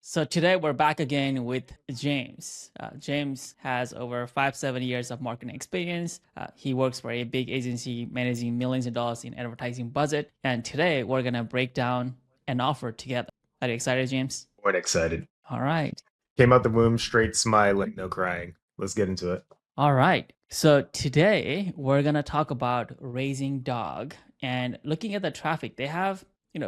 So today we're back again with James. James has over 5-7 years of marketing experience. He works for a big agency managing millions of dollars in advertising budget. And today we're gonna break down an offer together. Are you excited, James? Quite excited. All right. Came out the womb straight smiling, no crying. Let's get into it. All right. So today we're gonna talk about raising dog and looking at the traffic. They have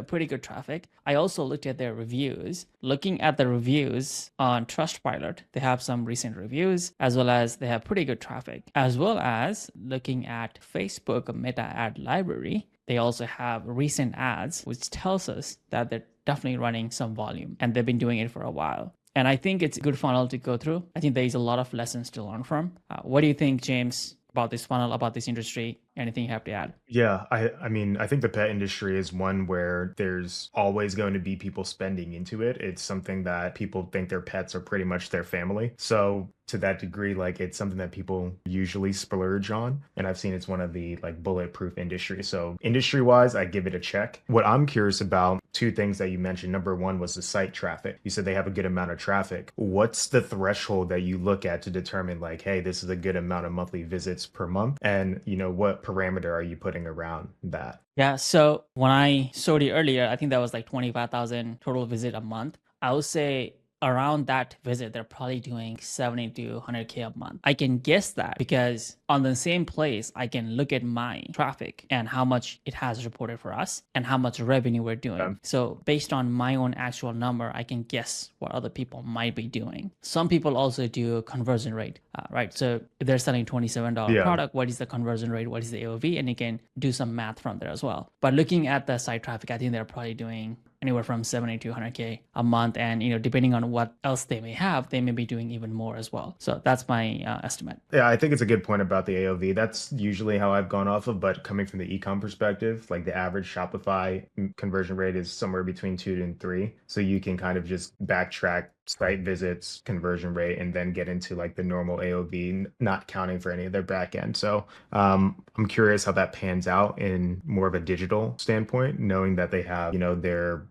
pretty good traffic. I also looked at their reviews. Looking at the reviews on Trustpilot, they have some recent reviews as well as they have pretty good traffic. As well as looking at Facebook meta ad library, they also have recent ads, which tells us that they're definitely running some volume and they've been doing it for a while. And I think it's a good funnel to go through. I think there is a lot of lessons to learn from. What do you think, James, about this funnel, about this industry? Anything you have to add? Yeah, I mean, I think the pet industry is one where there's always going to be people spending into it. It's something that people think their pets are pretty much their family. So to that degree, like it's something that people usually splurge on. And I've seen it's one of the like bulletproof industries. So industry wise, I give it a check. What I'm curious about, two things that you mentioned. Number one was the site traffic. You said they have a good amount of traffic. What's the threshold that you look at to determine like, hey, this is a good amount of monthly visits per month? And what parameter are you putting around that? Yeah, so when I showed you earlier, I think that was like 25,000 total visit a month. I would say around that visit, they're probably doing 70 to 100K a month. I can guess that because on the same place, I can look at my traffic and how much it has reported for us and how much revenue we're Yeah. doing. So based on my own actual number, I can guess what other people might be doing. Some people also do conversion rate, right? So if they're selling $27 Yeah. product, what is the conversion rate? What is the AOV? And you can do some math from there as well. But looking at the site traffic, I think they're probably doing anywhere from 70 to 100K a month. And, depending on what else they may have, they may be doing even more as well. So that's my estimate. Yeah, I think it's a good point about the AOV. That's usually how I've gone off of, but coming from the ecom perspective, like the average Shopify conversion rate is somewhere between 2 and 3. So you can kind of just backtrack site visits, conversion rate, and then get into like the normal AOV, not counting for any of their back end. So I'm curious how that pans out in more of a digital standpoint, knowing that they have,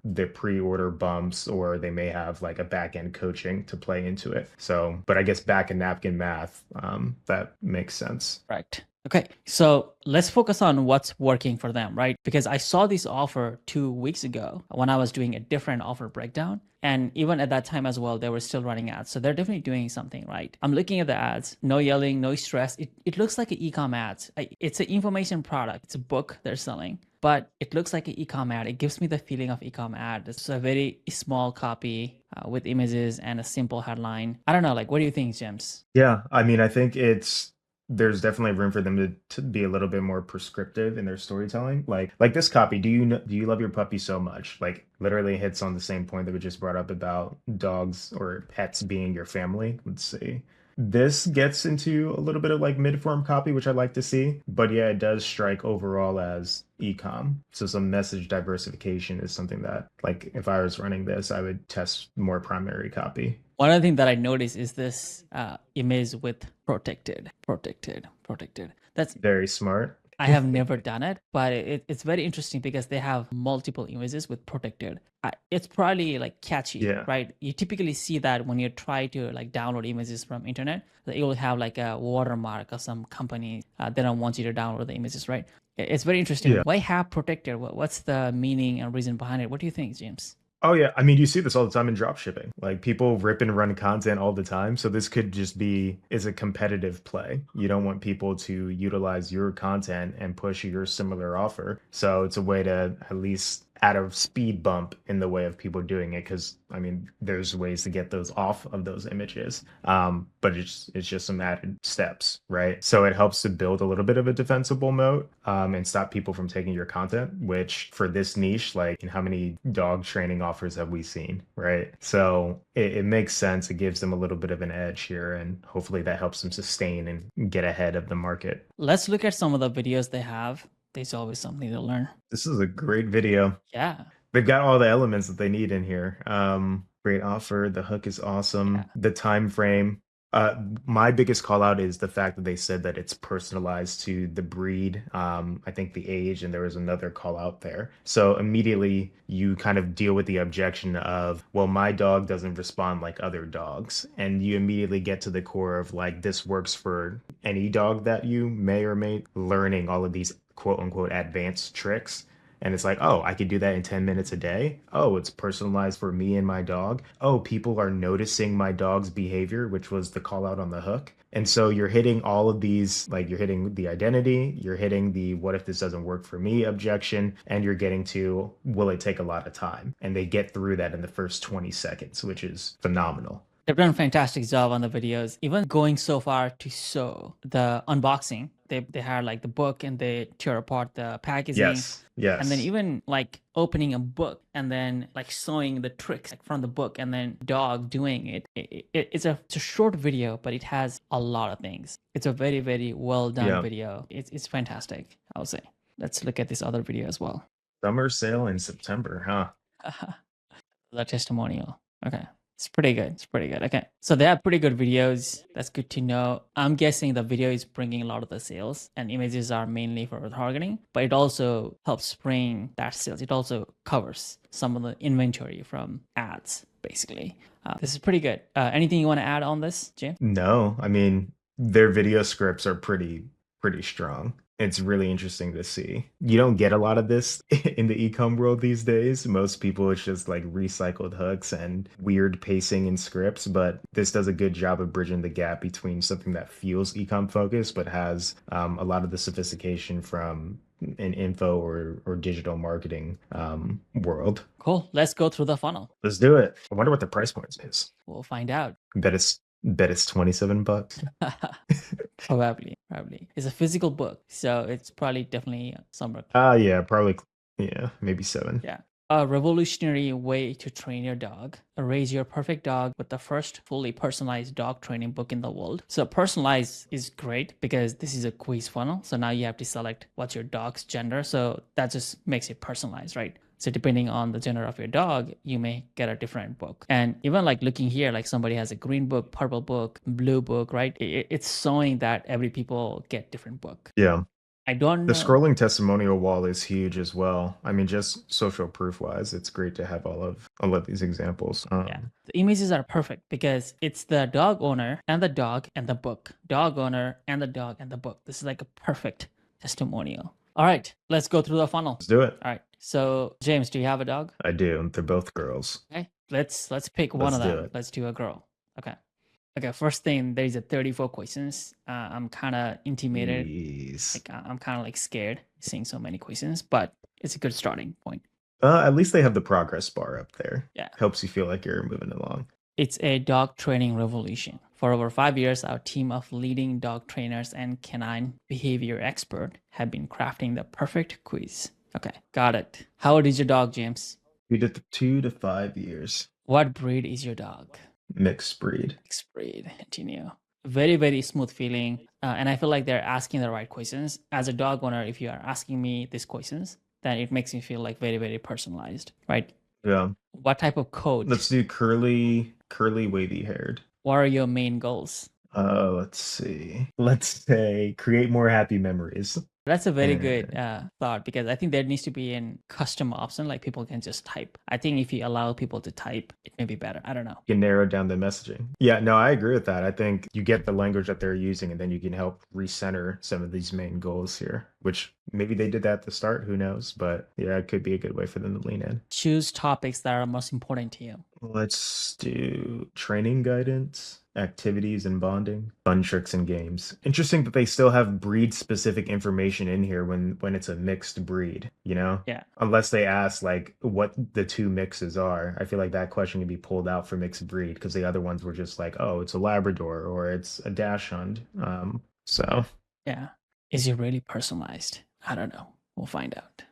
their pre-order bumps, or they may have like a back end coaching to play into it. So, but I guess back in napkin math, that makes sense. Right. Okay, so let's focus on what's working for them, right? Because I saw this offer 2 weeks ago when I was doing a different offer breakdown. And even at that time as well, they were still running ads. So they're definitely doing something right. I'm looking at the ads, no yelling, no stress. It looks like an e-com ads. It's an information product. It's a book they're selling, but it looks like an e-com ad. It gives me the feeling of e-com ad. It's a very small copy with images and a simple headline. I don't know, like, what do you think, James? Yeah, I mean, I think there's definitely room for them to be a little bit more prescriptive in their storytelling. Like this copy, do you love your puppy so much? Like literally hits on the same point that we just brought up about dogs or pets being your family. Let's see. This gets into a little bit of like mid-form copy, which I like to see. But yeah, it does strike overall as ecom. So some message diversification is something that, like, if I was running this, I would test more primary copy. One other thing that I noticed is this image with protected. That's Very smart. I have never done it, but it's very interesting because they have multiple images with protected. It's probably like catchy, Yeah. right? You typically see that when you try to like download images from internet, that it will have like a watermark of some company. They don't want you to download the images, right? It's very interesting. Yeah. Why have protected? What's the meaning and reason behind it? What do you think, James? Oh yeah, I mean you see this all the time in drop shipping. Like people rip and run content all the time. So this could just be is a competitive play. You don't want people to utilize your content and push your similar offer. So it's a way to at least add a speed bump in the way of people doing it, because I mean there's ways to get those off of those images. But it's just some added steps, right? So it helps to build a little bit of a defensible moat, and stop people from taking your content, which for this niche, like how many dog training offers have we seen, right? So it makes sense. It gives them a little bit of an edge here, and hopefully that helps them sustain and get ahead of the market. Let's look at some of the videos they have. There's always something to learn. This is a great video. Yeah. They've got all the elements that they need in here. Great offer. The hook is Yeah. awesome. The time frame. My biggest call out is the fact that they said that it's personalized to the breed, I think the age, and there was another call out there. So immediately you kind of deal with the objection of, well, my dog doesn't respond like other dogs. And you immediately get to the core of like, this works for any dog that you may or may learning all of these quote unquote advanced tricks. And it's like, oh, I could do that in 10 minutes a day. Oh, it's personalized for me and my dog. Oh, people are noticing my dog's behavior, which was the call out on the hook. And so you're hitting all of these, like you're hitting the identity, you're hitting the what if this doesn't work for me objection, and you're getting to will it take a lot of time? And they get through that in the first 20 seconds, which is phenomenal. They've done a fantastic job on the videos, even going so far to show the unboxing. They had like the book and they tear apart the packaging, Yes, and then yes. even like opening a book and then like showing the tricks like from the book and then dog doing it. It's a short video, but it has a lot of things. It's a very well done Yeah. video. It's fantastic, I would say. Let's look at this other video as well. Summer sale in September, huh? The testimonial. Okay. It's pretty good. It's pretty good. Okay. So they have pretty good videos. That's good to know. I'm guessing the video is bringing a lot of the sales and images are mainly for targeting, but it also helps bring that sales. It also covers some of the inventory from ads, basically. This is pretty good. Anything you want to add on this, James? No, I mean, their video scripts are pretty strong. It's really interesting to see. You don't get a lot of this in the e-com world these days. Most people, it's just like recycled hooks and weird pacing in scripts, but this does a good job of bridging the gap between something that feels e-com focused, but has a lot of the sophistication from an info or digital marketing world. Cool. Let's go through the funnel. Let's do it. I wonder what the price point is. We'll find out. Bet it's 27 bucks. Probably. It's a physical book, so it's probably definitely somewhere. Yeah, probably. Yeah, maybe 7. Yeah. A revolutionary way to train your dog. Raise your perfect dog with the first fully personalized dog training book in the world. So personalized is great because this is a quiz funnel. So now you have to select what's your dog's gender. So that just makes it personalized, right? So depending on the gender of your dog, you may get a different book. And even like looking here, like somebody has a green book, purple book, blue book, right? It's showing that every people get different book. Yeah. I don't The know. scrolling testimonial wall is huge as well. I mean, just social proof wise, it's great to have all of these examples. Yeah. The images are perfect because it's the dog owner and the dog and the book. Dog owner and the dog and the book. This is like a perfect testimonial. All right, let's go through the funnel. Let's do it. All right. So, James, do you have a dog? I do. They're both girls. Okay. Let's pick one Let's of do them. it. Let's do a girl. Okay. Okay, first thing, there is a 34 questions. I'm kind of intimidated. Jeez. Like I'm kind of like scared seeing so many questions, but it's a good starting point. At least they have the progress bar up there. Yeah. Helps you feel like you're moving along. It's a dog training revolution. For over 5 years, our team of leading dog trainers and canine behavior expert have been crafting the perfect quiz. Okay, got it. How old is your dog, James? 2 to 5 years. What breed is your dog? Mixed breed. Mixed breed. Continue. Very smooth feeling. And I feel like they're asking the right questions. As a dog owner, if you are asking me these questions, then it makes me feel like very personalized, right? Yeah. What type of coat? Let's do curly, wavy haired. What are your main goals? Let's see. Let's say create more happy memories. That's a very good thought because I think there needs to be a custom option like people can just type. I think if you allow people to type, it may be better. I don't know. You can narrow down the messaging. Yeah, no, I agree with that. I think you get the language that they're using and then you can help recenter some of these main goals here, which maybe they did that at the start. Who knows? But yeah, it could be a good way for them to lean in. Choose topics that are most important to you. Let's do training guidance, activities and bonding, fun tricks and games. Interesting that they still have breed specific information in here when it's a mixed breed, you know? Yeah. Unless they ask like what the two mixes are. I feel like that question can be pulled out for mixed breed because the other ones were just like, oh, it's a Labrador or it's a Dachshund. So yeah. Is it really personalized? I don't know. We'll find out.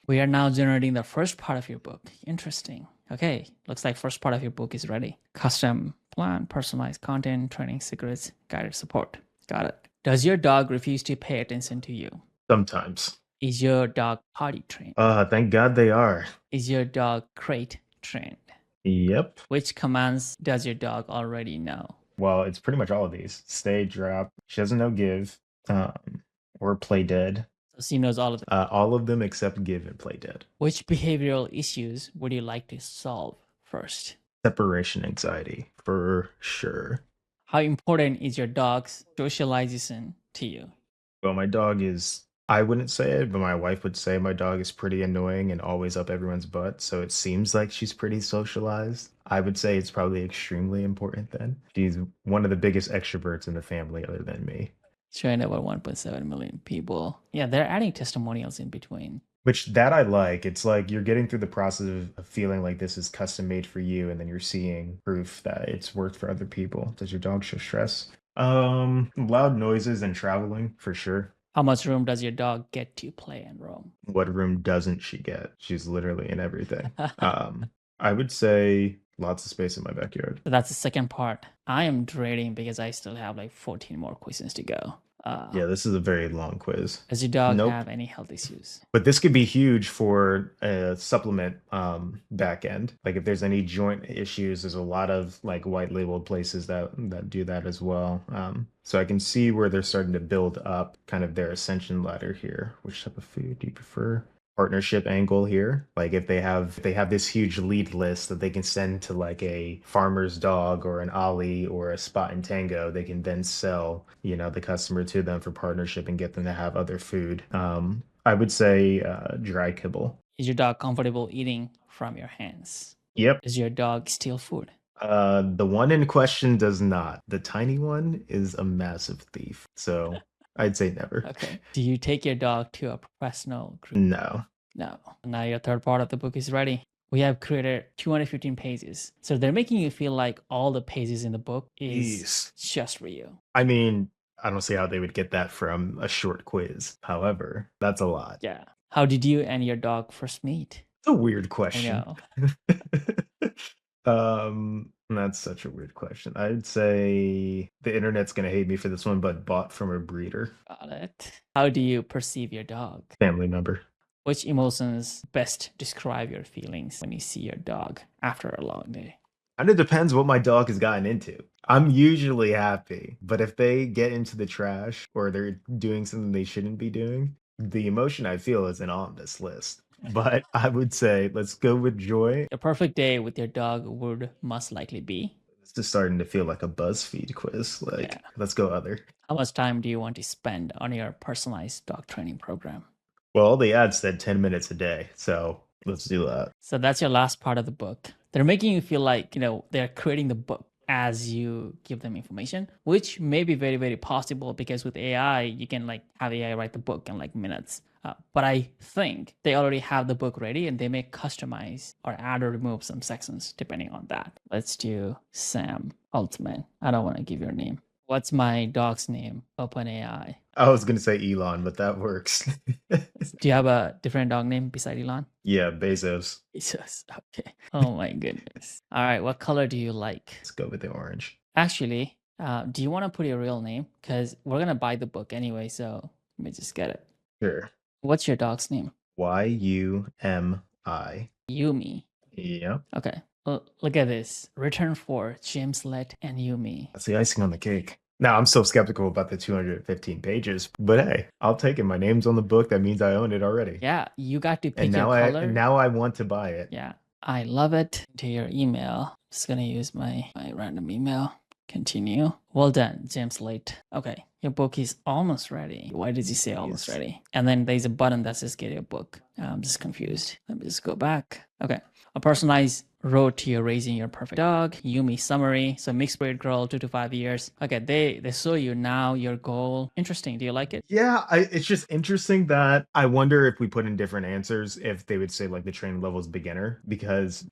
We are now generating the first part of your book. Interesting. Okay, looks like first part of your book is ready. Custom plan, personalized content, training secrets, guided support. Got it. Does your dog refuse to pay attention to you? sometimes. Is your dog potty trained? Thank God they are. Is your dog crate trained? Yep. Which commands does your dog already know? Well, it's pretty much all of these. Stay, drop. She doesn't know give, or play dead. So she knows all of them. All of them except give and play dead. Which behavioral issues would you like to solve first? Separation anxiety, for sure. How important is your dog's socialization to you? Well, my dog is, I wouldn't say it, but my wife would say my dog is pretty annoying and always up everyone's butt. So it seems like she's pretty socialized. I would say it's probably extremely important then. She's one of the biggest extroverts in the family other than me. Showing over 1.7 million people. Yeah, they're adding testimonials in between. Which that I like. It's like you're getting through the process of feeling like this is custom made for you, and then you're seeing proof that it's worked for other people. Does your dog show stress? Loud noises and traveling for sure. How much room does your dog get to play and roam? What room doesn't she get? She's literally in everything. I would say lots of space in my backyard. So that's the second part. I am dreading because I still have like 14 more questions to go. Yeah, this is a very long quiz. Does your dog Nope. have any health issues? But this could be huge for a supplement back end. Like if there's any joint issues, there's a lot of like white labeled places that do that as well. So I can see where they're starting to build up kind of their ascension ladder here. Which type of food do you prefer? Partnership angle here. Like if they have this huge lead list that they can send to like a farmer's dog or an Ollie or a Spot and Tango, they can then sell, the customer to them for partnership and get them to have other food. I would say dry kibble. Is your dog comfortable eating from your hands? Yep. Does your dog steal food? The one in question does not. The tiny one is a massive thief. So I'd say never. Okay. Do you take your dog to a professional group? No. No. Now your third part of the book is ready. We have created 215 pages. So they're making you feel like all the pages in the book is Jeez. just for you. I mean, I don't see how they would get that from a short quiz. However, that's a lot. Yeah. How did you and your dog first meet? It's a weird I question. know. That's such a weird question. I'd say the internet's gonna hate me for this one, but bought from a breeder. Got it. How do you perceive your dog? Family member. Which emotions best describe your feelings when you see your dog after a long day? And it depends what my dog has gotten into. I'm usually happy, but if they get into the trash or they're doing something they shouldn't be doing, the emotion I feel isn't on this list. But I would say let's go with joy. A perfect day with your dog would most likely be. It's just starting to feel like a BuzzFeed quiz. Like, Yeah. let's go other. How much time do you want to spend on your personalized dog training program? Well, all the ads said 10 minutes a day. So let's do that. So that's your last part of the book. They're making you feel like, they're creating the book as you give them information, which may be very, very possible because with AI, you can like have AI write the book in like minutes. But I think they already have the book ready and they may customize or add or remove some sections depending on that. Let's do Sam Altman. I don't want to give your name. What's my dog's name? OpenAI. I was going to say Elon, but that works. Do you have a different dog name beside Elon? Yeah, Bezos. Jesus. Okay. Oh my goodness. All right. What color do you like? Let's go with the orange. Actually, do you want to put your real name? Because we're going to buy the book anyway. So let me just get it. Sure. What's your dog's name? Yumi. Yumi. Yep. Okay. Well, look at this. Return for James Lett and Yumi. That's the icing on the cake. Now, I'm still skeptical about the 215 pages, but hey, I'll take it. My name's on the book. That means I own it already. Yeah. You got to pick And your color. now I want to buy it. Yeah. I love it. To your email. Just going to use my random email. Continue. Well done, James Late. Okay, your book is almost ready. Why did you say almost ready? And then there's a button that says get your book. I'm just confused. Let me just go back. Okay, a personalized road to your raising your perfect dog. Yumi summary. So mixed breed girl, 2 to 5 years. Okay, they show you now your goal. Interesting. Do you like it? Yeah, it's just interesting that I wonder if we put in different answers if they would say like the training level is beginner, because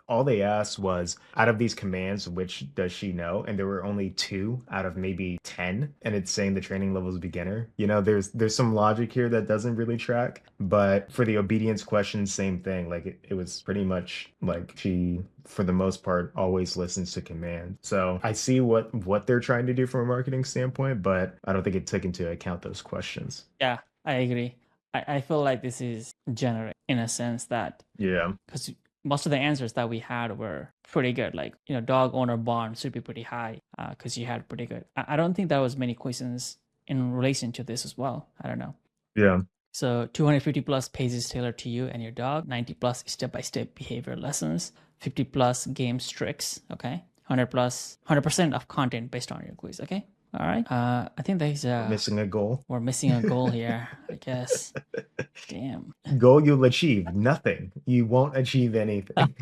all they asked was out of these commands, which does she know? And there were only 2 out of maybe 10, and it's saying the training level is beginner. There's some logic here that doesn't really track, but for the obedience question, same thing. Like it was pretty much like she, for the most part, always listens to command. So I see what they're trying to do from a marketing standpoint, but I don't think it took into account those questions. Yeah, I agree. I feel like this is generic in a sense that Yeah. because most of the answers that we had were pretty good. Like, dog owner bond should be pretty high because you had pretty good. I don't think there was many questions in relation to this as well. I don't know. Yeah. So 250 plus pages tailored to you and your dog, 90 plus step-by-step behavior lessons, 50 plus games tricks, okay? 100 plus 100% of content based on your quiz, okay? All right. I think there's We're missing a goal. we're missing a goal here, I guess. Damn. Goal you'll achieve nothing. You won't achieve anything.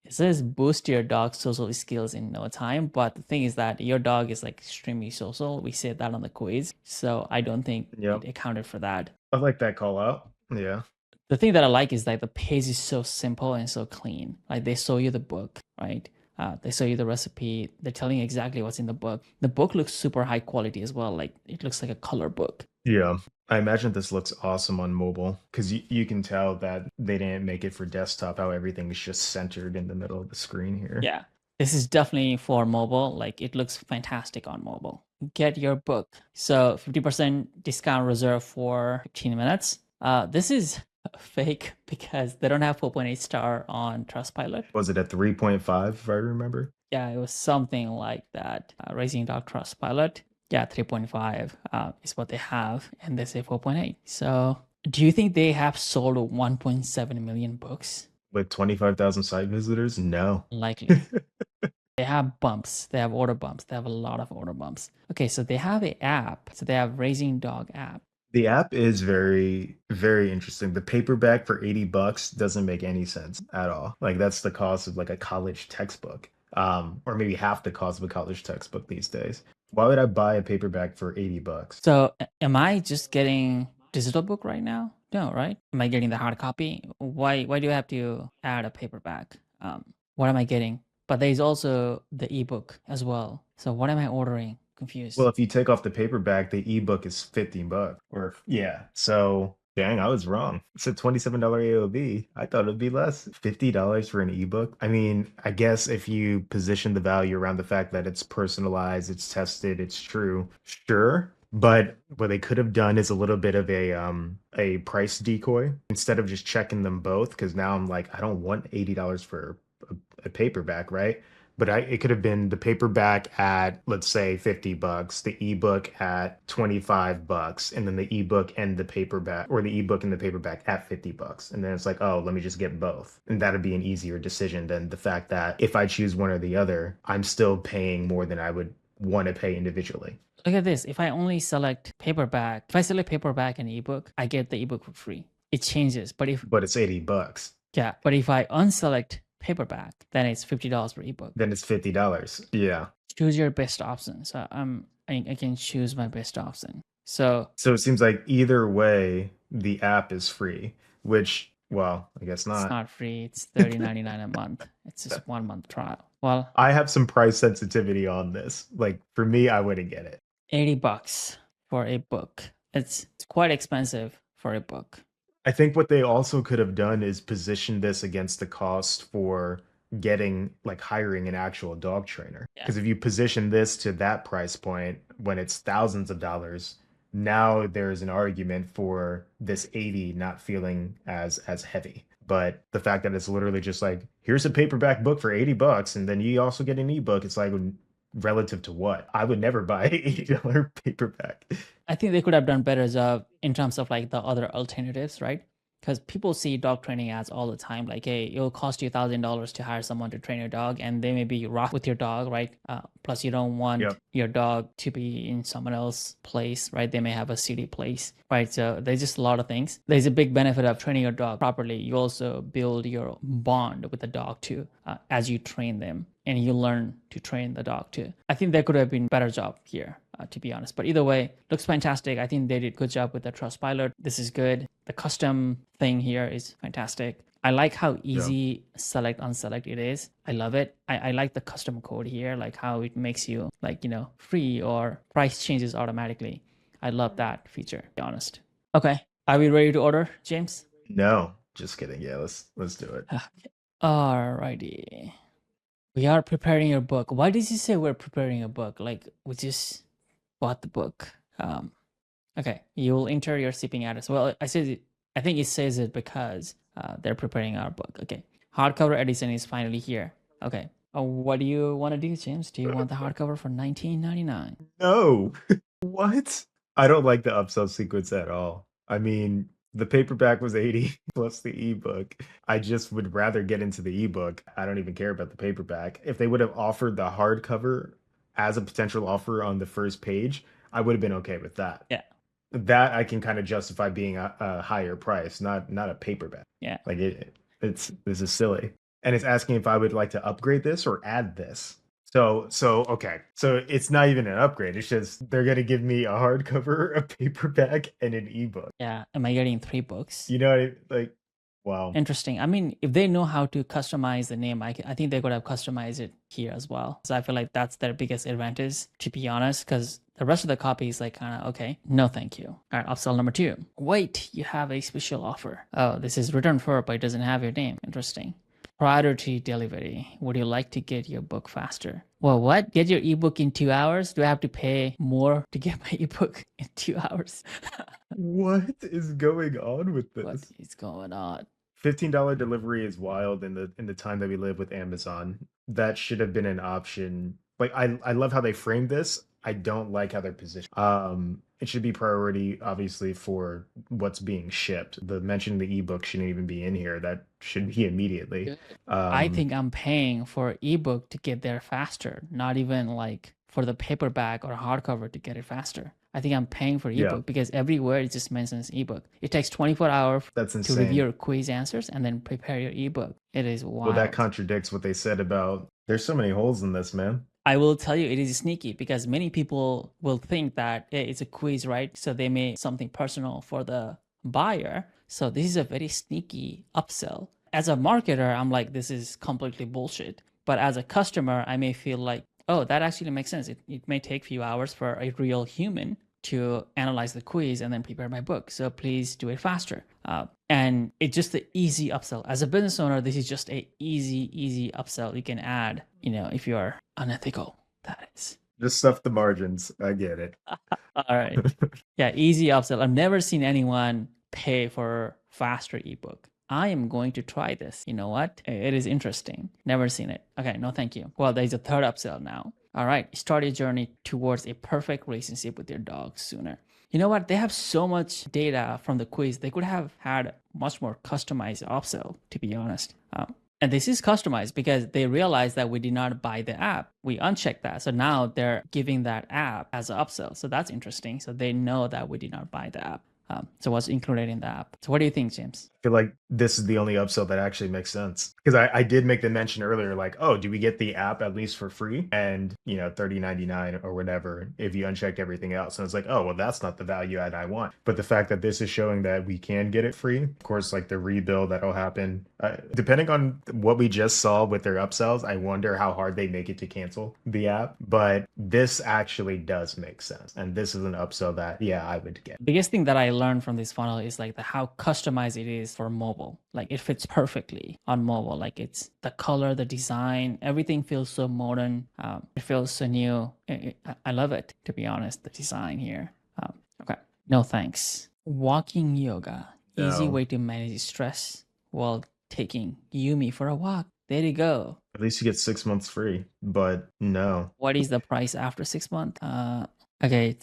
It says boost your dog's social skills in no time, but the thing is that your dog is like extremely social. We said that on the quiz, so I don't think Yep. it accounted for that. I like that call out. Yeah. The thing that I like is like the page is so simple and so clean. Like they show you the book, right? They show you the recipe. They're telling you exactly what's in the book. The book looks super high quality as well. Like it looks like a color book. Yeah. I imagine this looks awesome on mobile because you can tell that they didn't make it for desktop, how everything is just centered in the middle of the screen here. Yeah. This is definitely for mobile. Like it looks fantastic on mobile. Get your book. So 50% discount reserved for 15 minutes. This is fake because they don't have 4.8 star on Trustpilot. Was it at 3.5 if I remember? Yeah, it was something like that. Raising Dog Trustpilot. Yeah, 3.5 is what they have, and they say 4.8. So do you think they have sold 1.7 million books? With 25,000 site visitors? No. Likely. They have bumps. They have order bumps. They have a lot of order bumps. Okay, so they have an app. So they have Raising Dog app. The app is very, very interesting. The paperback for $80 doesn't make any sense at all. Like that's the cost of like a college textbook, or maybe half the cost of a college textbook these days. Why would I buy a paperback for $80? So am I just getting digital book right now? No, right? Am I getting the hard copy? Why do I have to add a paperback? What am I getting? But there's also the ebook as well. So what am I ordering? Confused. Well, if you take off the paperback, the ebook is $15. Or yeah. So dang, I was wrong. It's a $27 AOV. I thought it'd be less. $50 for an ebook. I mean, I guess if you position the value around the fact that it's personalized, it's tested, it's true, sure. But what they could have done is a little bit of a price decoy instead of just checking them both. Because now I'm like, I don't want $80 for a paperback, right? But it could have been the paperback at, let's say, $50, the ebook at $25, and then the ebook and the paperback, or the ebook and the paperback at $50. And then it's like, oh, let me just get both. And that'd be an easier decision than the fact that if I choose one or the other, I'm still paying more than I would want to pay individually. Look at this. If I only select paperback, if I select paperback and ebook, I get the ebook for free. It changes. But it's $80. Yeah, but if I unselect paperback, then it's $50 per ebook. Then it's $50. Yeah. Choose your best option. So I can choose my best option. So it seems like either way, the app is free, which, well, I guess not. It's not free. It's $30.99 a month. It's just 1 month trial. Well, I have some price sensitivity on this. Like for me, I wouldn't get it. $80 for a book. It's quite expensive for a book. I think what they also could have done is position this against the cost for getting like hiring an actual dog trainer. Because if you position this to that price point when it's thousands of dollars, now there's an argument for this 80 not feeling as heavy. But the fact that it's literally just like, here's a paperback book for $80 and then you also get an ebook, it's like relative to what? I would never buy an $80 paperback. I think they could have done better job in terms of like the other alternatives, right? Because people see dog training ads all the time. Like, hey, it'll cost you $1,000 to hire someone to train your dog, and they may be rough with your dog, right? Plus, you don't want your dog to be in someone else's place, right? They may have a city place, right? So there's just a lot of things. There's a big benefit of training your dog properly. You also build your bond with the dog too, as you train them, and you learn to train the dog too. I think there could have been better job here. To be honest, but either way, looks fantastic. I think they did a good job with the Trustpilot. This is good. The custom thing here is fantastic. I like how easy select unselect it is. I love it. I like the custom code here, like how it makes you like, free or price changes automatically. I love that feature, to be honest. Okay, are we ready to order, James? No, just kidding. Yeah, let's do it. Alrighty. We are preparing your book. Why did you say we're preparing a book? Like we just bought the book. Okay, you will enter your shipping address. Well, I think it says it because they're preparing our book. Okay, Hardcover edition is finally here. Okay. What do you want to do, James? Do you want the hardcover for $19.99? No. What? I don't like the upsell sequence at all. I mean, the paperback was 80 plus the ebook. I just would rather get into the ebook. I don't even care about the paperback. If they would have offered the hardcover as a potential offer on the first page, I would have been okay with that. Yeah. That I can kind of justify being a higher price, not a paperback. Yeah. Like it's this is silly. And it's asking if I would like to upgrade this or add this. So okay. So it's not even an upgrade. It's just they're gonna give me a hardcover, a paperback, and an ebook. Yeah. Am I getting 3 books? You know what like wow. Interesting. I mean, if they know how to customize the name, I think they could have customized it here as well. So I feel like that's their biggest advantage, to be honest, because the rest of the copy is like kind of okay. No, thank you. All right, upsell number 2. Wait, you have a special offer. Oh, this is written for, but it doesn't have your name. Interesting. Priority delivery. Would you like to get your book faster? Well, what? Get your ebook in 2 hours? Do I have to pay more to get my ebook in 2 hours? What is going on with What this? is going on? $15 delivery is wild in the time that we live with Amazon. That should have been an option. Like I love how they framed this. I don't like how they're positioned. It should be priority, obviously, for what's being shipped. The mention of the ebook shouldn't even be in here. That should be immediately. Good. I Um, think I'm paying for ebook to get there faster, not even like for the paperback or hardcover to get it faster. I think I'm paying for yeah, ebook because everywhere it just mentions ebook. It takes 24 hours that's to review insane. your quiz answers and then prepare your ebook. It is Well, that wild. contradicts what they said about. There's so many holes in this, man. I will tell you, it is sneaky because many people will think that hey, it's a quiz, right? So they may something personal for the buyer. So this is a very sneaky upsell. As a marketer, I'm like, this is completely bullshit. But as a customer, I may feel like, oh, that actually makes sense. It may take a few hours for a real human to analyze the quiz and then prepare my book. So please do it faster. And it's just an easy upsell. As a business owner, this is just a easy upsell you can add, if you are unethical, that is. Just stuff the margins. I get it. All right. Yeah, easy upsell. I've never seen anyone pay for faster ebook. I am going to try this. You know what? It is interesting. Never seen it. Okay, no thank you. Well, there's a third upsell now. All right, start your journey towards a perfect relationship with your dog sooner. You know what? They have so much data from the quiz. They could have had much more customized upsell, to be honest. And this is customized because they realized that we did not buy the app. We unchecked that. So now they're giving that app as an upsell. So that's interesting. So they know that we did not buy the app. So what's included in the app? So what do you think, James? Feel like this is the only upsell that actually makes sense because I did make the mention earlier, like, oh, do we get the app at least for free and $30.99 or whatever if you unchecked everything else? And it's like, oh, well, that's not the value add I want. But the fact that this is showing that we can get it free, of course, like the rebuild that'll happen, depending on what we just saw with their upsells, I wonder how hard they make it to cancel the app. But this actually does make sense, and this is an upsell that I would get. Biggest thing that I learned from this funnel is like how customized it is for mobile. Like it fits perfectly on mobile. Like it's the color, the design, everything feels so modern. It feels so new. I love it, to be honest, the design here. Okay, no thanks. Walking yoga, easy No, way to manage stress while taking Yumi for a walk. There you go. at least you get 6 months free, but no. What is the price after 6 months? Okay,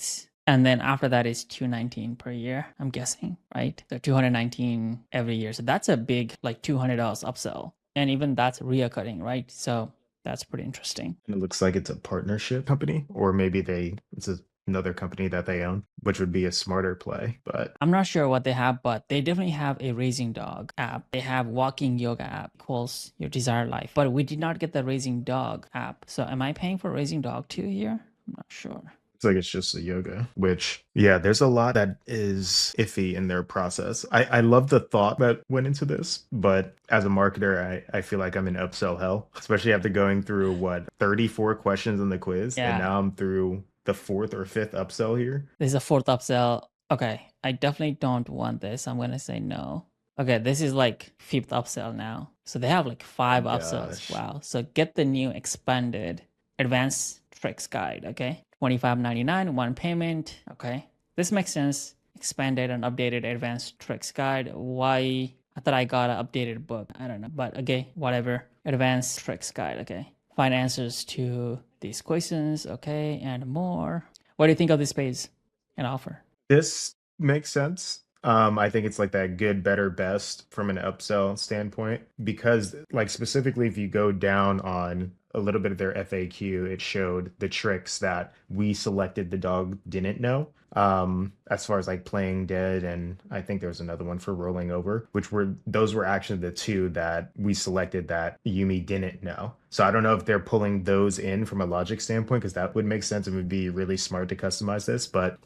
and then after that is 219 per year, I'm guessing, right? So 219 every year. So that's a big like $200 upsell. And even that's reoccurring, right? So that's pretty interesting. And it looks like it's a partnership company, or maybe it's another company that they own, which would be a smarter play. But I'm not sure what they have, but they definitely have a raising dog app. They have walking yoga app equals your desired life. But we did not get the raising dog app. So am I paying for raising dog too here? I'm not sure. it's like it's just a yoga, which there's a lot that is iffy in their process. I love the thought that went into this, but as a marketer, I feel like I'm in upsell hell, especially after going through 34 questions in the quiz, and Yeah. now I'm through the fourth or fifth upsell here. This is a fourth upsell. Okay, I definitely don't want this. I'm gonna say no. Okay, this is like fifth upsell now. So they have like 5 upsells. Gosh. Wow. So get the new expanded advanced tricks guide. Okay, $25.99, one payment. Okay, this makes sense. Expanded and updated advanced tricks guide. Why I thought I got an updated book. I don't know. But okay, whatever. Advanced tricks guide. Okay. Find answers to these questions. Okay. And more. What do you think of this page and offer? This makes sense. I think it's like that good, better, best from an upsell standpoint because, like, specifically, if you go down on a little bit of their FAQ, it showed the tricks that we selected the dog didn't know. As far as like playing dead, and I think there was another one for rolling over, which were those were actually the two that we selected that Yumi didn't know. So I don't know if they're pulling those in from a logic standpoint because that would make sense and would be really smart to customize this. But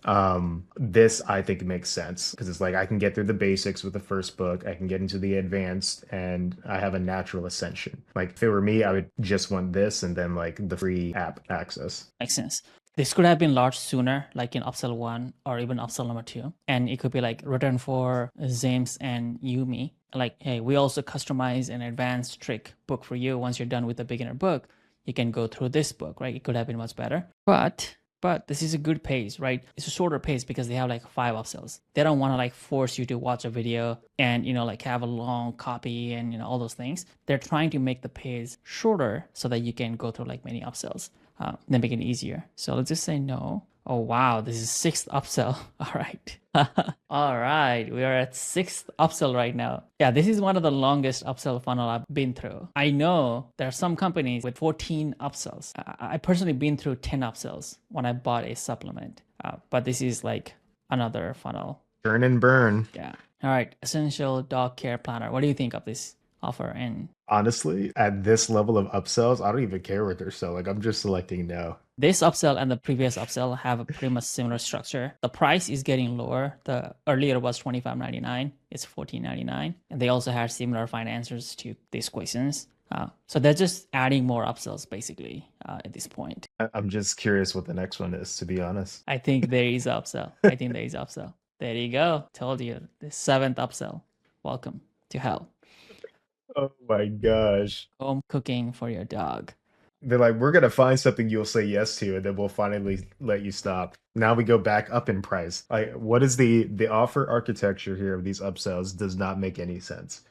this I think makes sense because it's like I can get through the basics with the first book, I can get into the advanced, and I have a natural ascension. Like if it were me, I would just want this and then like the free app access. Makes sense. This could have been launched sooner, like in upsell 1 or even upsell number 2. And it could be like written for James and Yumi. Like, hey, we also customize an advanced trick book for you. Once you're done with the beginner book, you can go through this book, right? It could have been much better. But this is a good pace, right? It's a shorter pace because they have like 5 upsells. They don't want to like force you to watch a video and, like have a long copy and, all those things. They're trying to make the pace shorter so that you can go through like many upsells. Then make it easier. So let's just say no. Oh, wow. This is 6th upsell. All right. All right. We are at 6th upsell right now. Yeah, this is one of the longest upsell funnel I've been through. I know there are some companies with 14 upsells. I personally been through 10 upsells when I bought a supplement. But this is like another funnel. Turn and burn. Yeah. All right. Essential dog care planner. What do you think of this offer? And Honestly, at this level of upsells, I don't even care what they're selling. I'm just selecting no. this upsell and the previous upsell have a pretty much similar structure. The price is getting lower. The earlier was $25.99. It's $14.99. And they also had similar fine answers to these questions. So they're just adding more upsells basically at this point. I'm just curious what the next one is, to be honest. I think there is upsell. I think there is upsell. There you go. Told you. The 7th upsell. Welcome to hell. Oh my gosh. Home cooking for your dog. They're like, we're gonna find something you'll say yes to, and then we'll finally let you stop. Now we go back up in price. Like, what is the offer architecture here of these upsells does not make any sense.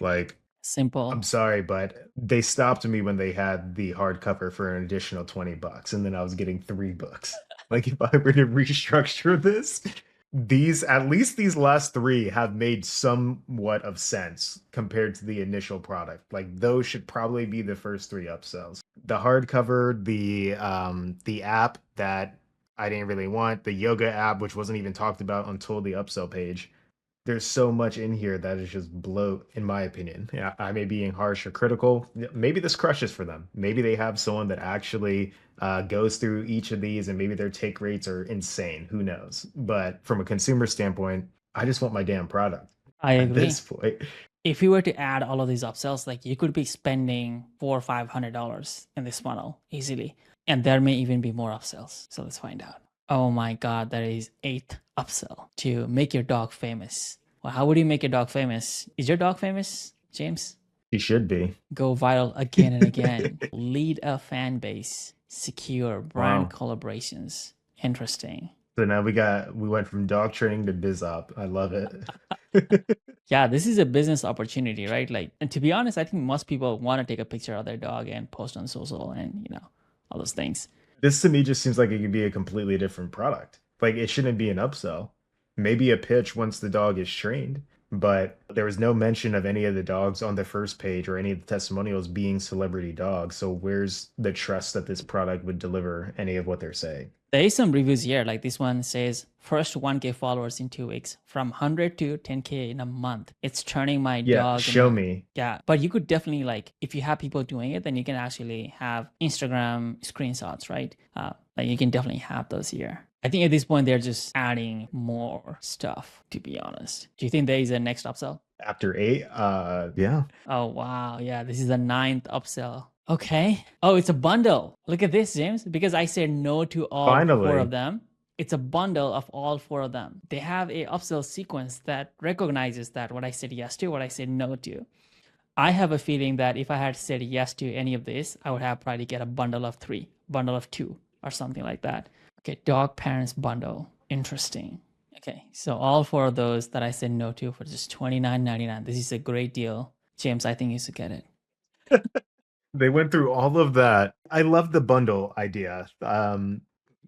Like, Simple. I'm sorry, but they stopped me when they had the hardcover for an additional $20, and then I was getting 3 books. Like, if I were to restructure this, at least these last 3 have made somewhat of sense compared to the initial product. Like those should probably be the first 3 upsells. The hardcover, the app that I didn't really want, the yoga app, which wasn't even talked about until the upsell page. There's so much in here that is just bloat, in my opinion. Yeah, I may be being harsh or critical. Maybe this crushes for them. Maybe they have someone that actually goes through each of these, and maybe their take rates are insane. Who knows? But from a consumer standpoint, I just want my damn product I at agree. this point. If you were to add all of these upsells, like you could be spending $400 or $500 in this funnel easily, and there may even be more upsells. So let's find out. Oh my God, there is 8th upsell to make your dog famous. Well, how would you make your dog famous? Is your dog famous, James? He should be. Go viral again and again. Lead a fan base. Secure brand collaborations. Interesting. So now we went from dog training to biz op. I love it. Yeah, this is a business opportunity, right? Like, and to be honest, I think most people want to take a picture of their dog and post on social and, all those things. This to me just seems like it could be a completely different product. Like it shouldn't be an upsell. Maybe a pitch once the dog is trained, but there was no mention of any of the dogs on the first page or any of the testimonials being celebrity dogs. So where's the trust that this product would deliver any of what they're saying? There is some reviews here. Like this one says, first 1K followers in 2 weeks, from 100 to 10K in a month. It's turning my dog. Show me. Yeah, but you could definitely like, if you have people doing it, then you can actually have Instagram screenshots, right? Like you can definitely have those here. I think at this point, they're just adding more stuff, to be honest. Do you think there is a next upsell? After 8, yeah. Oh, wow. Yeah, this is the 9th upsell. Okay. Oh, it's a bundle. Look at this, James. Because I said no to all 4 of them. It's a bundle of all 4 of them. They have a upsell sequence that recognizes that what I said yes to, what I said no to. I have a feeling that if I had said yes to any of this, I would have probably get a bundle of 3, bundle of 2, or something like that. Okay, dog parents bundle. Interesting. Okay, so all four of those that I said no to for just $29.99. This is a great deal. James, I think you should get it. They went through all of that. I love the bundle idea.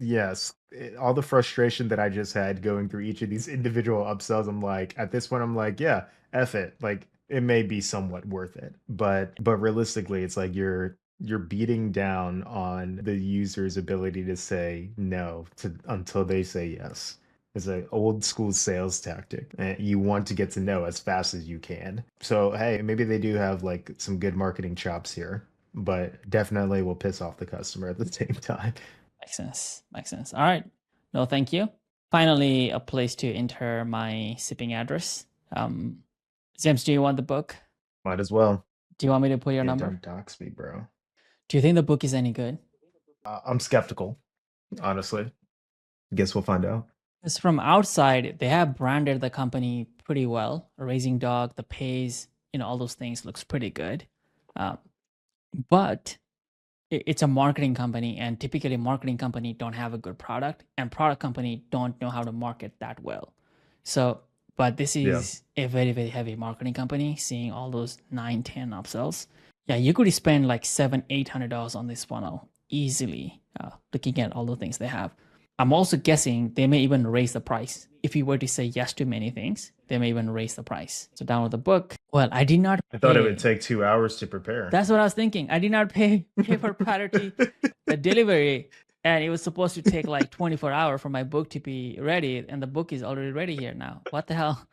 Yes, all the frustration that I just had going through each of these individual upsells, I'm like, at this point, I'm like, yeah, F it. Like, it may be somewhat worth it, but realistically, it's like you're beating down on the user's ability to say no to until they say yes. It's an old school sales tactic. And you want to get to know as fast as you can. So, hey, maybe they do have like some good marketing chops here, but definitely will piss off the customer at the same time. Makes sense. Makes sense. All right. No, thank you. Finally, a place to enter my shipping address. Um, James, do you want the book? Might as well. Do you want me to put your Yeah, number? don't dox me, bro. Do you think the book is any good? I'm skeptical, honestly. Guess we'll find out. Because from outside, they have branded the company pretty well. Raising Dog, the pays, all those things looks pretty good. Uh, but it's a marketing company, and typically marketing company don't have a good product, and product company don't know how to market that well. So, but this Yeah. is a very, very heavy marketing company, seeing all those 9, 10 upsells. Yeah, you could spend like $700, $800 on this funnel easily, looking at all the things they have. I'm also guessing they may even raise the price. If you were to say yes to many things, they may even raise the price. So download the book. Well, I did not I thought it would pay. take 2 hours to prepare. That's what I was thinking. I did not pay for priority the delivery, and it was supposed to take like 24 hours for my book to be ready, and the book is already ready here now. What the hell?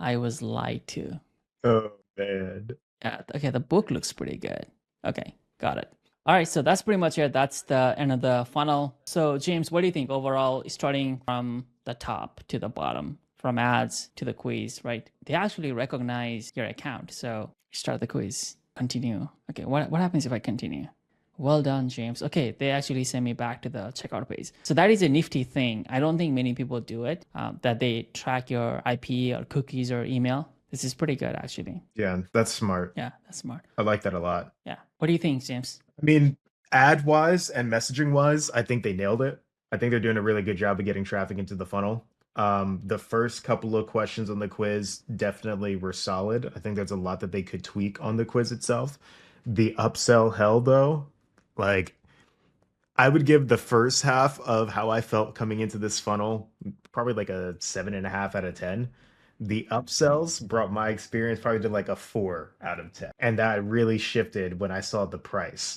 I was lied to. Oh man. Yeah, okay, the book looks pretty good. Okay, got it. All right, so that's pretty much it. That's the end of the funnel. So James, what do you think overall, starting from the top to the bottom, from ads to the quiz, right? They actually recognize your account. So start the quiz, continue. Okay, what happens if I continue? Well done, James. Okay, they actually send me back to the checkout page. So that is a nifty thing. I don't think many people do it, that they track your IP or cookies or email. This is pretty good, actually. Yeah, that's smart. Yeah, that's smart. I like that a lot. Yeah. What do you think, James? I mean, ad wise and messaging wise, I think they nailed it. I think they're doing a really good job of getting traffic into the funnel. The first couple of questions on the quiz definitely were solid. I think there's a lot that they could tweak on the quiz itself. The upsell hell, though, like I would give the first half of how I felt coming into this funnel probably like a 7.5 out of 10. The upsells brought my experience probably to like a 4 out of 10. And that really shifted when I saw the price.